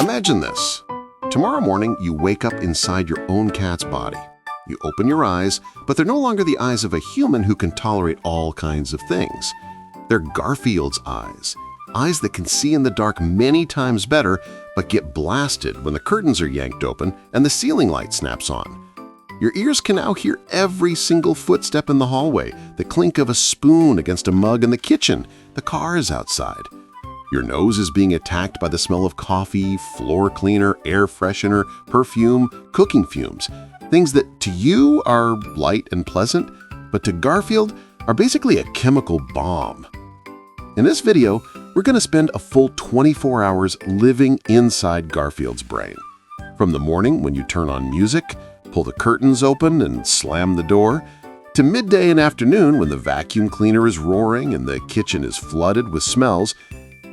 Imagine this. Tomorrow morning, you wake up inside your own cat's body. You open your eyes, but they're no longer the eyes of a human who can tolerate all kinds of things. They're Garfield's eyes. Eyes that can see in the dark many times better, but get blasted when the curtains are yanked open and the ceiling light snaps on. Your ears can now hear every single footstep in the hallway, the clink of a spoon against a mug in the kitchen, the cars outside. Your nose is being attacked by the smell of coffee, floor cleaner, air freshener, perfume, cooking fumes, things that to you are light and pleasant, but to Garfield are basically a chemical bomb. In this video, we're going to spend a full 24 hours living inside Garfield's brain. From the morning when you turn on music, pull the curtains open and slam the door, to midday and afternoon when the vacuum cleaner is roaring and the kitchen is flooded with smells,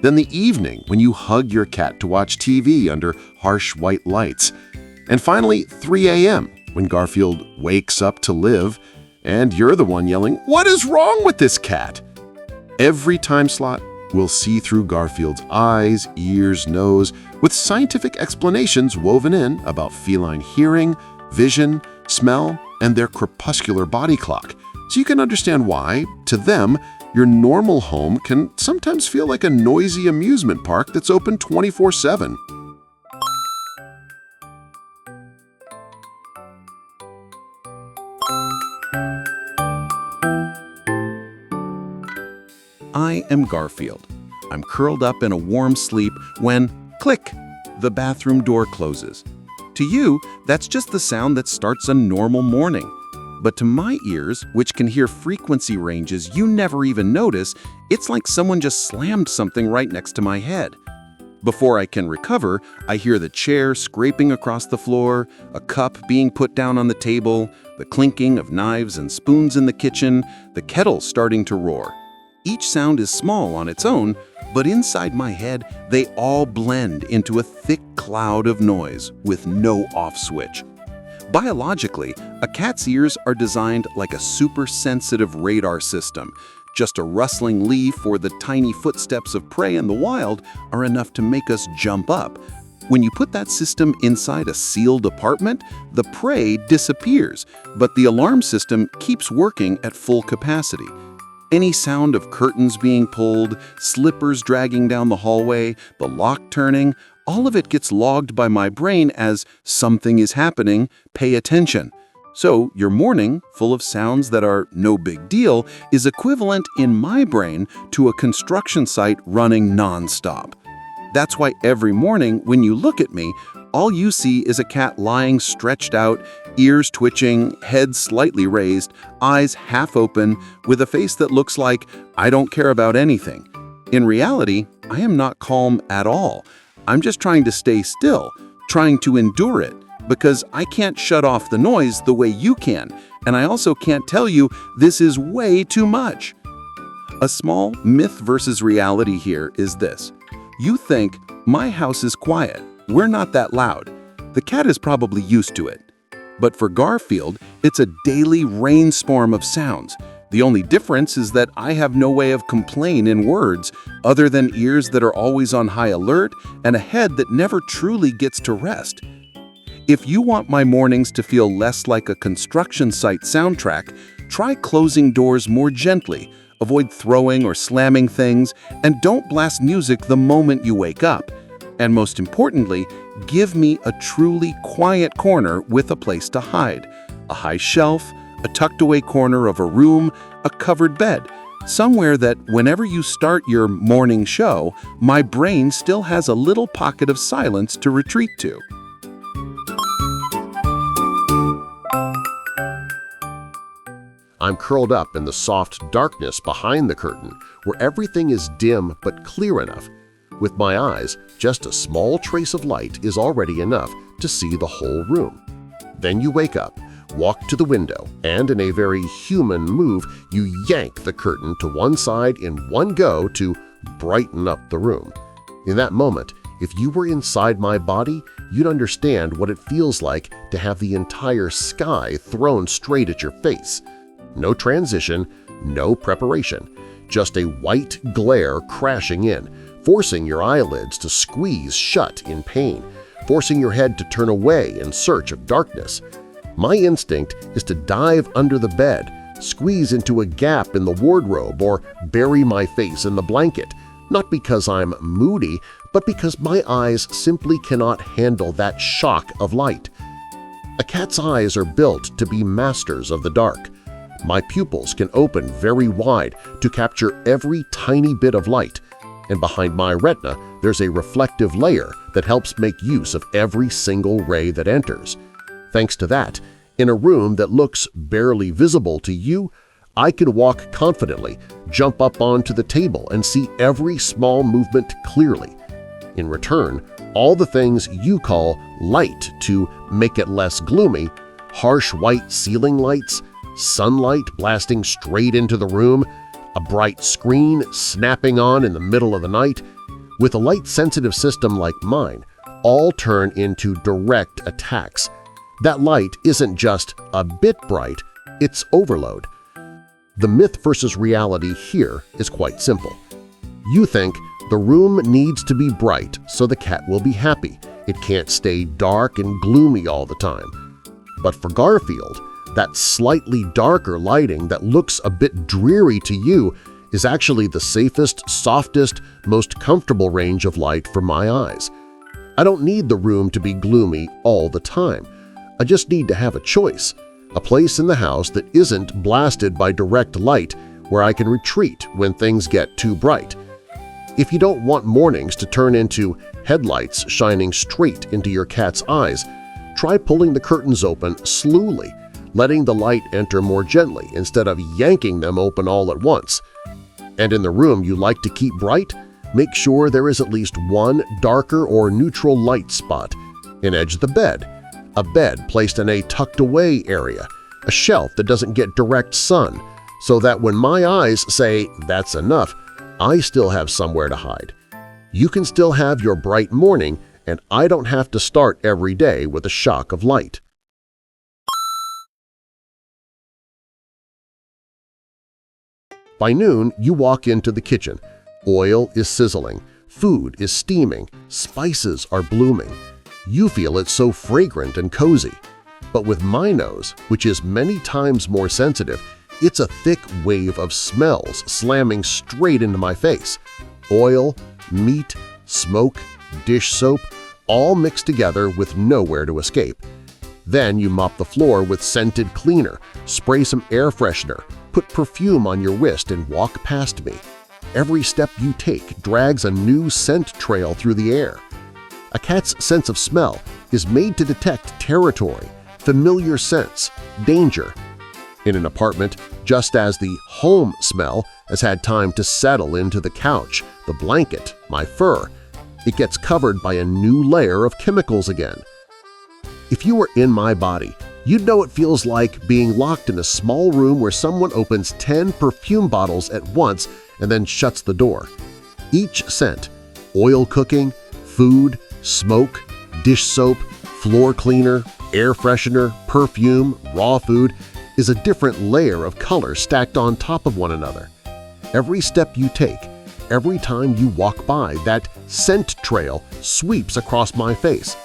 then the evening when you hug your cat to watch TV under harsh white lights, and finally 3 a.m. when Garfield wakes up to live and you're the one yelling, "What is wrong with this cat?" Every time slot will see through Garfield's eyes, ears, nose, with scientific explanations woven in about feline hearing, vision, smell, and their crepuscular body clock, so you can understand why, to them, your normal home can sometimes feel like a noisy amusement park that's open 24/7. I am Garfield. I'm curled up in a warm sleep when, click, the bathroom door closes. To you, that's just the sound that starts a normal morning. But to my ears, which can hear frequency ranges you never even notice, it's like someone just slammed something right next to my head. Before I can recover, I hear the chair scraping across the floor, a cup being put down on the table, the clinking of knives and spoons in the kitchen, the kettle starting to roar. Each sound is small on its own, but inside my head, they all blend into a thick cloud of noise with no off switch. Biologically, a cat's ears are designed like a super-sensitive radar system. Just a rustling leaf or the tiny footsteps of prey in the wild are enough to make us jump up. When you put that system inside a sealed apartment, the prey disappears, but the alarm system keeps working at full capacity. Any sound of curtains being pulled, slippers dragging down the hallway, the lock turning, all of it gets logged by my brain as something is happening, pay attention. So your morning, full of sounds that are no big deal, is equivalent in my brain to a construction site running non-stop. That's why every morning when you look at me, all you see is a cat lying stretched out, ears twitching, head slightly raised, eyes half open, with a face that looks like I don't care about anything. In reality, I am not calm at all. I'm just trying to stay still, trying to endure it, because I can't shut off the noise the way you can, and I also can't tell you this is way too much. A small myth versus reality here is this. You think, my house is quiet, we're not that loud. The cat is probably used to it. But for Garfield, it's a daily rainstorm of sounds. The only difference is that I have no way of complaint in words other than ears that are always on high alert and a head that never truly gets to rest. If you want my mornings to feel less like a construction site soundtrack, try closing doors more gently, avoid throwing or slamming things, and don't blast music the moment you wake up. And most importantly, give me a truly quiet corner with a place to hide. A high shelf, a tucked-away corner of a room, a covered bed. Somewhere that whenever you start your morning show, my brain still has a little pocket of silence to retreat to. I'm curled up in the soft darkness behind the curtain, where everything is dim but clear enough. With my eyes, just a small trace of light is already enough to see the whole room. Then you wake up, walk to the window, and in a very human move, you yank the curtain to one side in one go to brighten up the room. In that moment, if you were inside my body, you'd understand what it feels like to have the entire sky thrown straight at your face. No transition, no preparation, just a white glare crashing in, forcing your eyelids to squeeze shut in pain, forcing your head to turn away in search of darkness. My instinct is to dive under the bed, squeeze into a gap in the wardrobe, or bury my face in the blanket, not because I'm moody, but because my eyes simply cannot handle that shock of light. A cat's eyes are built to be masters of the dark. My pupils can open very wide to capture every tiny bit of light, and behind my retina there's a reflective layer that helps make use of every single ray that enters. Thanks to that, in a room that looks barely visible to you, I can walk confidently, jump up onto the table, and see every small movement clearly. In return, all the things you call light to make it less gloomy – harsh white ceiling lights, sunlight blasting straight into the room, a bright screen snapping on in the middle of the night – with a light-sensitive system like mine, all turn into direct attacks. That light isn't just a bit bright, it's overload. The myth versus reality here is quite simple. You think the room needs to be bright so the cat will be happy. It can't stay dark and gloomy all the time. But for Garfield, that slightly darker lighting that looks a bit dreary to you is actually the safest, softest, most comfortable range of light for my eyes. I don't need the room to be gloomy all the time. I just need to have a choice, a place in the house that isn't blasted by direct light where I can retreat when things get too bright. If you don't want mornings to turn into headlights shining straight into your cat's eyes, try pulling the curtains open slowly, letting the light enter more gently instead of yanking them open all at once. And in the room you like to keep bright, make sure there is at least one darker or neutral light spot, an edge of the bed, a bed placed in a tucked-away area, a shelf that doesn't get direct sun, so that when my eyes say, "That's enough," I still have somewhere to hide. You can still have your bright morning, and I don't have to start every day with a shock of light. By noon, you walk into the kitchen. Oil is sizzling, food is steaming, spices are blooming. You feel it's so fragrant and cozy. But with my nose, which is many times more sensitive, it's a thick wave of smells slamming straight into my face. Oil, meat, smoke, dish soap, all mixed together with nowhere to escape. Then you mop the floor with scented cleaner, spray some air freshener, put perfume on your wrist and walk past me. Every step you take drags a new scent trail through the air. A cat's sense of smell is made to detect territory, familiar scents, danger. In an apartment, just as the home smell has had time to settle into the couch, the blanket, my fur, it gets covered by a new layer of chemicals again. If you were in my body, you'd know it feels like being locked in a small room where someone opens 10 perfume bottles at once and then shuts the door. Each scent – oil cooking, food, smoke, dish soap, floor cleaner, air freshener, perfume, raw food – is a different layer of color stacked on top of one another. Every step you take, every time you walk by, that scent trail sweeps across my face.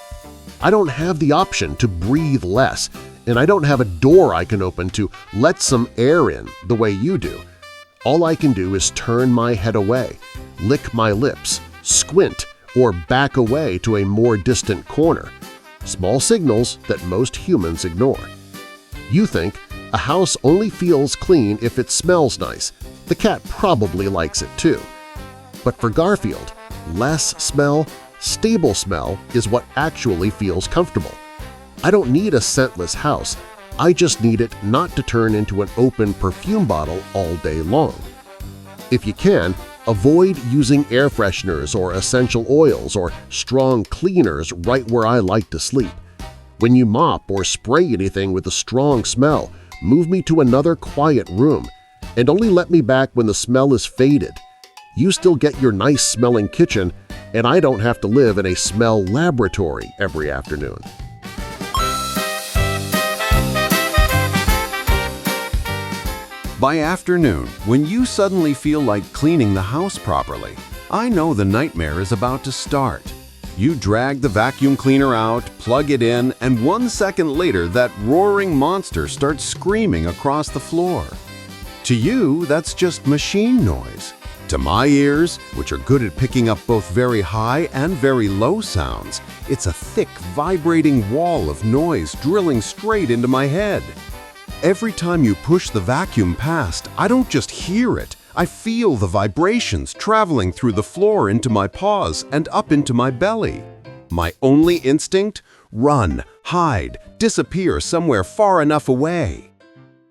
I don't have the option to breathe less, and I don't have a door I can open to let some air in the way you do. All I can do is turn my head away, lick my lips, squint, or back away to a more distant corner. Small signals that most humans ignore. You think a house only feels clean if it smells nice. The cat probably likes it too. But for Garfield, less smell, stable smell is what actually feels comfortable. I don't need a scentless house. I just need it not to turn into an open perfume bottle all day long. If you can, avoid using air fresheners or essential oils or strong cleaners right where I like to sleep. When you mop or spray anything with a strong smell, move me to another quiet room, and only let me back when the smell is faded. You still get your nice-smelling kitchen, and I don't have to live in a smell laboratory every afternoon. By afternoon, when you suddenly feel like cleaning the house properly, I know the nightmare is about to start. You drag the vacuum cleaner out, plug it in, and 1 second later that roaring monster starts screaming across the floor. To you, that's just machine noise. To my ears, which are good at picking up both very high and very low sounds, it's a thick, vibrating wall of noise drilling straight into my head. Every time you push the vacuum past, I don't just hear it. I feel the vibrations traveling through the floor into my paws and up into my belly. My only instinct? Run, hide, disappear somewhere far enough away.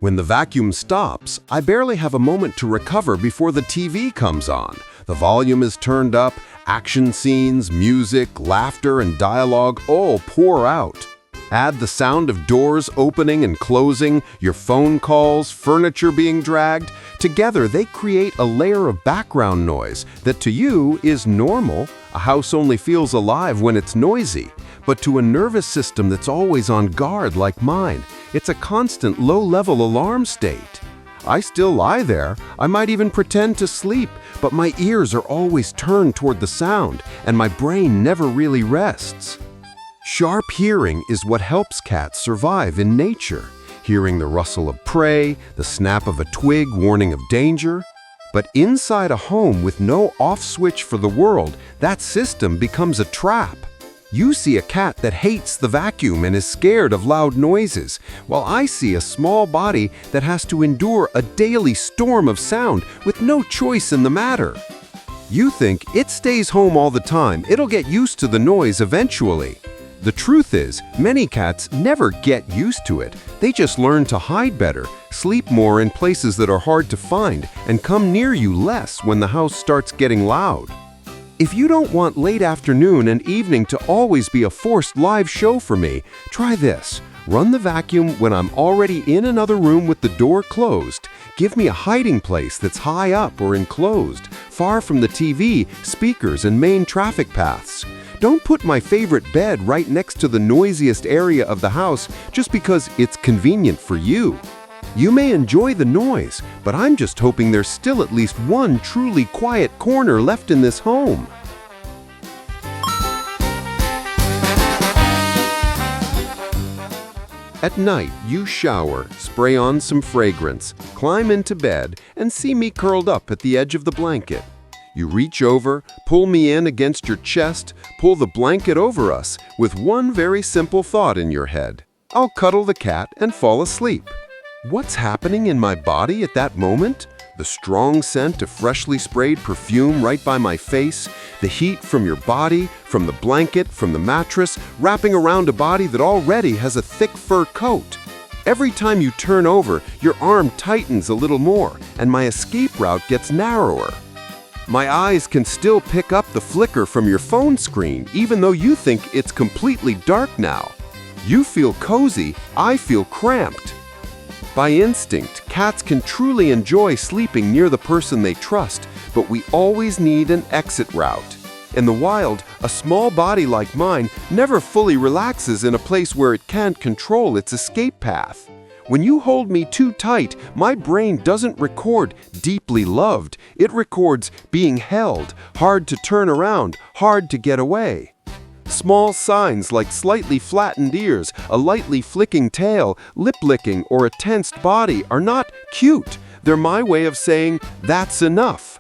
When the vacuum stops, I barely have a moment to recover before the TV comes on. The volume is turned up, action scenes, music, laughter, and dialogue all pour out. Add the sound of doors opening and closing, your phone calls, furniture being dragged. Together, they create a layer of background noise that to you is normal. A house only feels alive when it's noisy. But to a nervous system that's always on guard like mine, it's a constant low-level alarm state. I still lie there. I might even pretend to sleep, but my ears are always turned toward the sound, and my brain never really rests. Sharp hearing is what helps cats survive in nature. Hearing the rustle of prey, the snap of a twig warning of danger. But inside a home with no off switch for the world, that system becomes a trap. You see a cat that hates the vacuum and is scared of loud noises, while I see a small body that has to endure a daily storm of sound with no choice in the matter. You think it stays home all the time, it'll get used to the noise eventually. The truth is, many cats never get used to it. They just learn to hide better, sleep more in places that are hard to find, and come near you less when the house starts getting loud. If you don't want late afternoon and evening to always be a forced live show for me, try this. Run the vacuum when I'm already in another room with the door closed. Give me a hiding place that's high up or enclosed, far from the TV, speakers, and main traffic paths. Don't put my favorite bed right next to the noisiest area of the house just because it's convenient for you. You may enjoy the noise, but I'm just hoping there's still at least one truly quiet corner left in this home. At night, you shower, spray on some fragrance, climb into bed, and see me curled up at the edge of the blanket. You reach over, pull me in against your chest, pull the blanket over us with one very simple thought in your head. I'll cuddle the cat and fall asleep. What's happening in my body at that moment? The strong scent of freshly sprayed perfume right by my face, the heat from your body, from the blanket, from the mattress, wrapping around a body that already has a thick fur coat. Every time you turn over, your arm tightens a little more, and my escape route gets narrower. My eyes can still pick up the flicker from your phone screen, even though you think it's completely dark now. You feel cozy, I feel cramped. By instinct, cats can truly enjoy sleeping near the person they trust, but we always need an exit route. In the wild, a small body like mine never fully relaxes in a place where it can't control its escape path. When you hold me too tight, my brain doesn't record deeply loved. It records being held, hard to turn around, hard to get away. Small signs like slightly flattened ears, a lightly flicking tail, lip licking, or a tensed body are not cute. They're my way of saying, that's enough.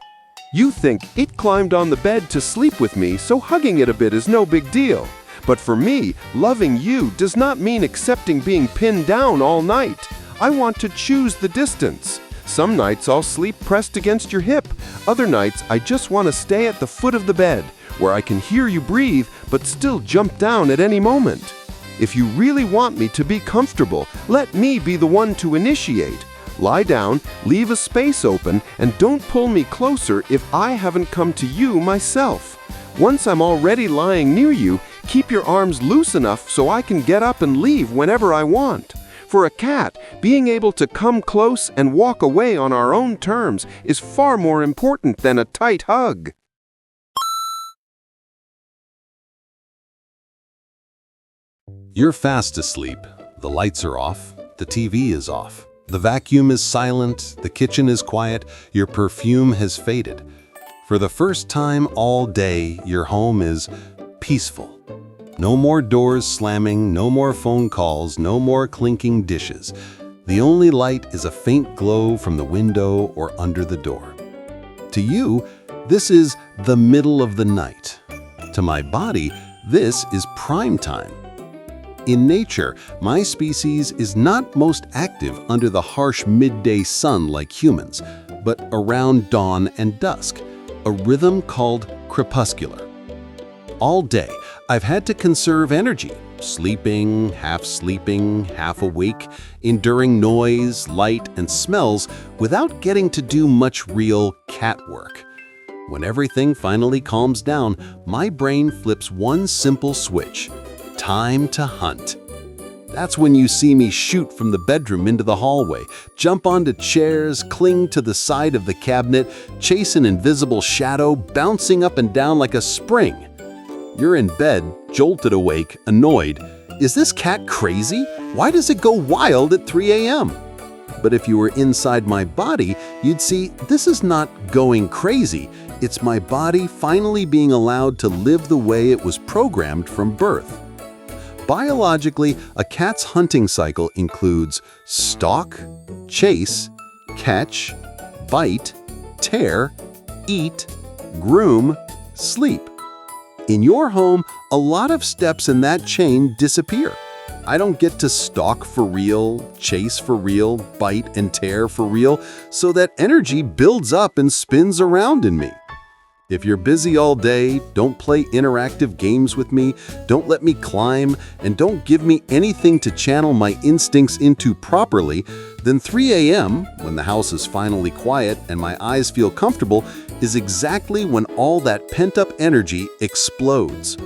You think it climbed on the bed to sleep with me, so hugging it a bit is no big deal. But for me, loving you does not mean accepting being pinned down all night. I want to choose the distance. Some nights I'll sleep pressed against your hip. Other nights I just want to stay at the foot of the bed, where I can hear you breathe but still jump down at any moment. If you really want me to be comfortable, let me be the one to initiate. Lie down, leave a space open, and don't pull me closer if I haven't come to you myself. Once I'm already lying near you, keep your arms loose enough so I can get up and leave whenever I want. For a cat, being able to come close and walk away on our own terms is far more important than a tight hug. You're fast asleep. The lights are off. The TV is off. The vacuum is silent. The kitchen is quiet. Your perfume has faded. For the first time all day, your home is peaceful. No more doors slamming, no more phone calls, no more clinking dishes. The only light is a faint glow from the window or under the door. To you, this is the middle of the night. To my body, this is prime time. In nature, my species is not most active under the harsh midday sun like humans, but around dawn and dusk, a rhythm called crepuscular. All day, I've had to conserve energy, sleeping, half awake, enduring noise, light, and smells without getting to do much real cat work. When everything finally calms down, my brain flips one simple switch: time to hunt. That's when you see me shoot from the bedroom into the hallway, jump onto chairs, cling to the side of the cabinet, chase an invisible shadow, bouncing up and down like a spring. You're in bed, jolted awake, annoyed. Is this cat crazy? Why does it go wild at 3 a.m.? But if you were inside my body, you'd see this is not going crazy. It's my body finally being allowed to live the way it was programmed from birth. Biologically, a cat's hunting cycle includes stalk, chase, catch, bite, tear, eat, groom, sleep. In your home, a lot of steps in that chain disappear. I don't get to stalk for real, chase for real, bite and tear for real, so that energy builds up and spins around in me. If you're busy all day, don't play interactive games with me, don't let me climb, and don't give me anything to channel my instincts into properly, then 3 a.m., when the house is finally quiet and my eyes feel comfortable, is exactly when all that pent-up energy explodes.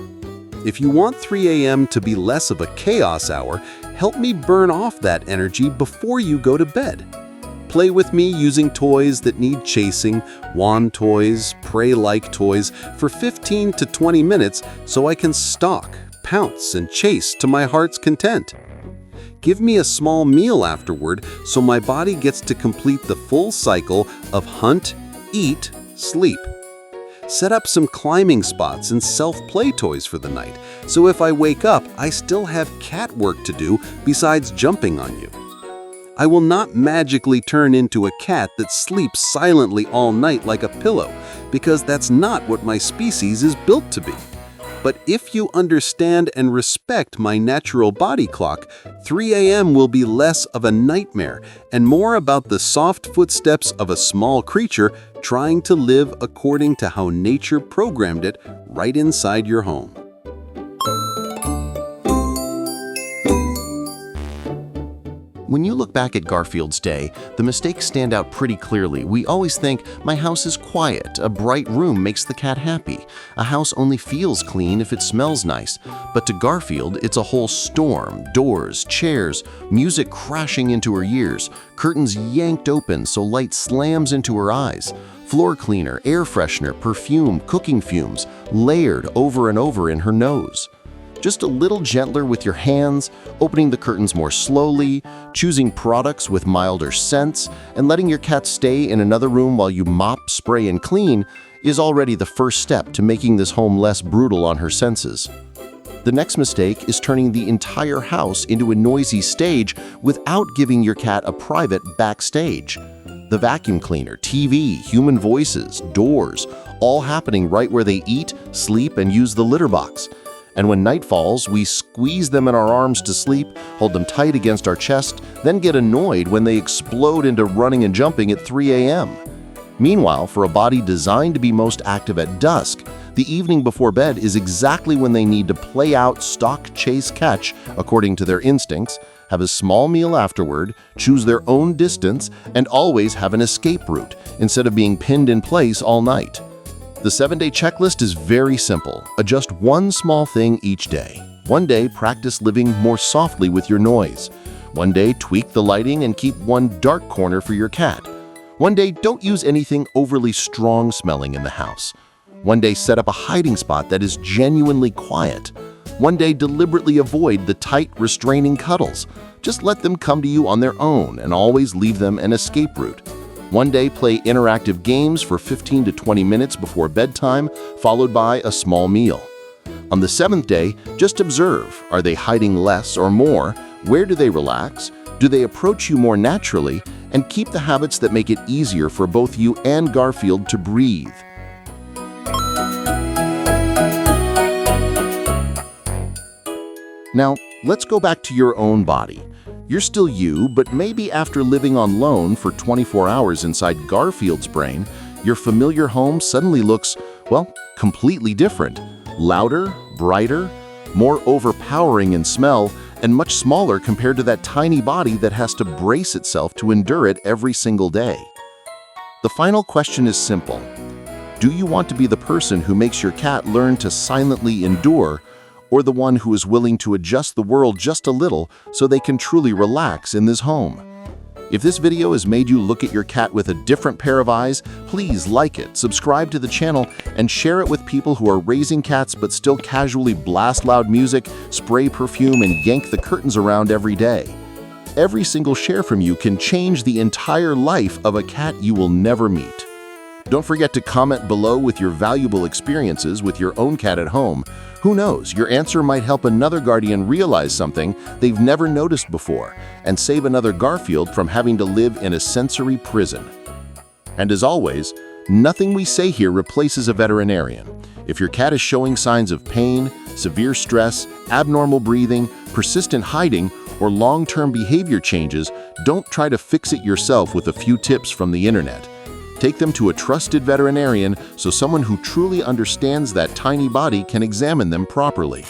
If you want 3 a.m. to be less of a chaos hour, help me burn off that energy before you go to bed. Play with me using toys that need chasing, wand toys, prey-like toys for 15 to 20 minutes so I can stalk, pounce, and chase to my heart's content. Give me a small meal afterward so my body gets to complete the full cycle of hunt, eat, sleep. Set up some climbing spots and self-play toys for the night, so if I wake up, I still have cat work to do besides jumping on you. I will not magically turn into a cat that sleeps silently all night like a pillow, because that's not what my species is built to be. But if you understand and respect my natural body clock, 3 a.m. will be less of a nightmare and more about the soft footsteps of a small creature trying to live according to how nature programmed it right inside your home. When you look back at Garfield's day, the mistakes stand out pretty clearly. We always think, my house is quiet, a bright room makes the cat happy. A house only feels clean if it smells nice. But to Garfield, it's a whole storm. Doors, chairs, music crashing into her ears, curtains yanked open so light slams into her eyes, floor cleaner, air freshener, perfume, cooking fumes, layered over and over in her nose. Just a little gentler with your hands, opening the curtains more slowly, choosing products with milder scents, and letting your cat stay in another room while you mop, spray, and clean is already the first step to making this home less brutal on her senses. The next mistake is turning the entire house into a noisy stage without giving your cat a private backstage. The vacuum cleaner, TV, human voices, doors, all happening right where they eat, sleep, and use the litter box. And when night falls, we squeeze them in our arms to sleep, hold them tight against our chest, then get annoyed when they explode into running and jumping at 3 a.m. Meanwhile, for a body designed to be most active at dusk, the evening before bed is exactly when they need to play out stalk, chase, catch according to their instincts, have a small meal afterward, choose their own distance, and always have an escape route instead of being pinned in place all night. The 7-day checklist is very simple. Adjust one small thing each day. One day, practice living more softly with your noise. One day, tweak the lighting and keep one dark corner for your cat. One day, don't use anything overly strong smelling in the house. One day, set up a hiding spot that is genuinely quiet. One day, deliberately avoid the tight, restraining cuddles. Just let them come to you on their own and always leave them an escape route. One day, play interactive games for 15 to 20 minutes before bedtime, followed by a small meal. On the 7th day, just observe. Are they hiding less or more? Where do they relax? Do they approach you more naturally? And keep the habits that make it easier for both you and Garfield to breathe. Now, let's go back to your own body. You're still you, but maybe after living on loan for 24 hours inside Garfield's brain, your familiar home suddenly looks, well, completely different. Louder, brighter, more overpowering in smell, and much smaller compared to that tiny body that has to brace itself to endure it every single day. The final question is simple. Do you want to be the person who makes your cat learn to silently endure, or the one who is willing to adjust the world just a little so they can truly relax in this home? If this video has made you look at your cat with a different pair of eyes, please like it, subscribe to the channel, and share it with people who are raising cats but still casually blast loud music, spray perfume, and yank the curtains around every day. Every single share from you can change the entire life of a cat you will never meet. Don't forget to comment below with your valuable experiences with your own cat at home. Who knows, your answer might help another guardian realize something they've never noticed before and save another Garfield from having to live in a sensory prison. And as always, nothing we say here replaces a veterinarian. If your cat is showing signs of pain, severe stress, abnormal breathing, persistent hiding, or long-term behavior changes, don't try to fix it yourself with a few tips from the internet. Take them to a trusted veterinarian so someone who truly understands that tiny body can examine them properly.